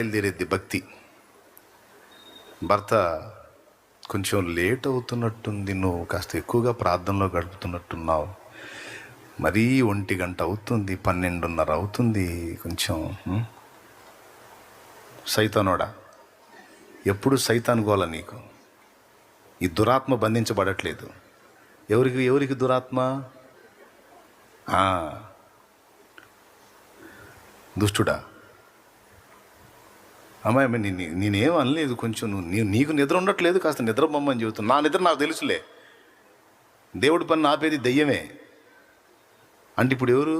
బయలుదేరేది భక్తి. భర్త కొంచెం లేట్ అవుతున్నట్టుంది, నువ్వు కాస్త ఎక్కువగా ప్రార్థనలో గడుపుతున్నట్టున్నావు, మరీ 1 గంట అవుతుంది, 12:30 అవుతుంది, కొంచెం సైతానోడా, ఎప్పుడు సైతాన్ గోల నీకు. ఈ దురాత్మ బంధించబడట్లేదు. ఎవరికి దురాత్మ? దుష్టుడా. అమ్మాయి, నేనేం అనలేదు, కొంచెం నీకు నిద్ర ఉండట్లేదు, కాస్త నిద్ర బొమ్మని చెబుతున్నా. నా నిద్ర నాకు తెలుసులే, దేవుడి పని ఆపేది దెయ్యమే అంటే ఇప్పుడు ఎవరు?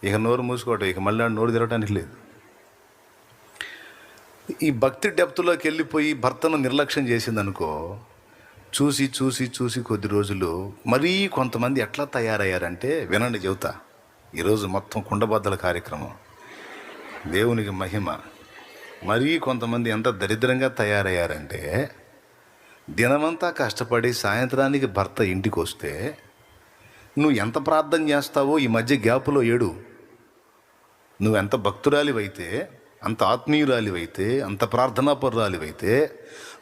ఇక నోరు మూసుకోవటం, ఇక మళ్ళీ నోరు తిరగటానికి లేదు. ఈ భక్తి డెప్త్లోకి వెళ్ళిపోయి భర్తను నిర్లక్ష్యం చేసిందనుకో, చూసి చూసి చూసి కొద్ది రోజులు మరీ కొంతమంది ఎట్లా తయారయ్యారంటే, వినండి చెబుతా, ఈరోజు మొత్తం కుండబద్దల కార్యక్రమం, దేవునికి మహిమ. మరీ కొంతమంది ఎంత దరిద్రంగా తయారయ్యారంటే, దినమంతా కష్టపడి సాయంత్రానికి భర్త ఇంటికి వస్తే నువ్వు ఎంత ప్రార్థన చేస్తావో ఈ మధ్య గ్యాపులో ఏడు. నువ్వెంత భక్తురాలివైతే, అంత ఆత్మీయురాలివైతే, అంత ప్రార్థనాపరురాలివైతే,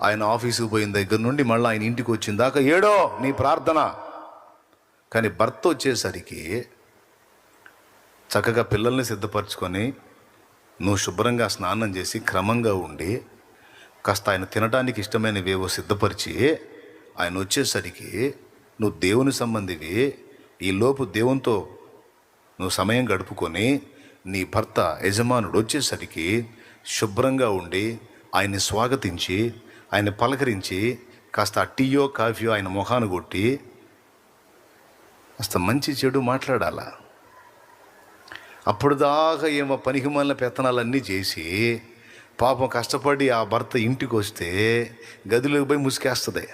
ఆయన ఆఫీసుకు పోయిన దగ్గర నుండి మళ్ళీ ఆయన ఇంటికి వచ్చిన దాకా ఏడో నీ ప్రార్థన. కానీ భర్త వచ్చేసరికి చక్కగా పిల్లల్ని సిద్ధపరచుకొని, నువ్వు శుభ్రంగా స్నానం చేసి క్రమంగా ఉండి, కాస్త ఆయన తినడానికి ఇష్టమైనవేవో సిద్ధపరిచి, ఆయన వచ్చేసరికి నువ్వు దేవుని సంబంధివి, ఈలోపు దేవునితో నువ్వు సమయం గడుపుకొని, నీ భర్త యజమానుడు వచ్చేసరికి శుభ్రంగా ఉండి ఆయన్ని స్వాగతించి, ఆయన పలకరించి, కాస్త టీయో కాఫీయో ఆయన మొహాను కొట్టి కాస్త మంచి చెడు మాట్లాడాలా. అప్పుడు దాకా ఏమో పనికిమాలిన పెత్తనాలన్నీ చేసి పాపం కష్టపడి ఆ భర్త ఇంటికి వస్తే గదిలోకి పోయి ముసుకేస్తుంది.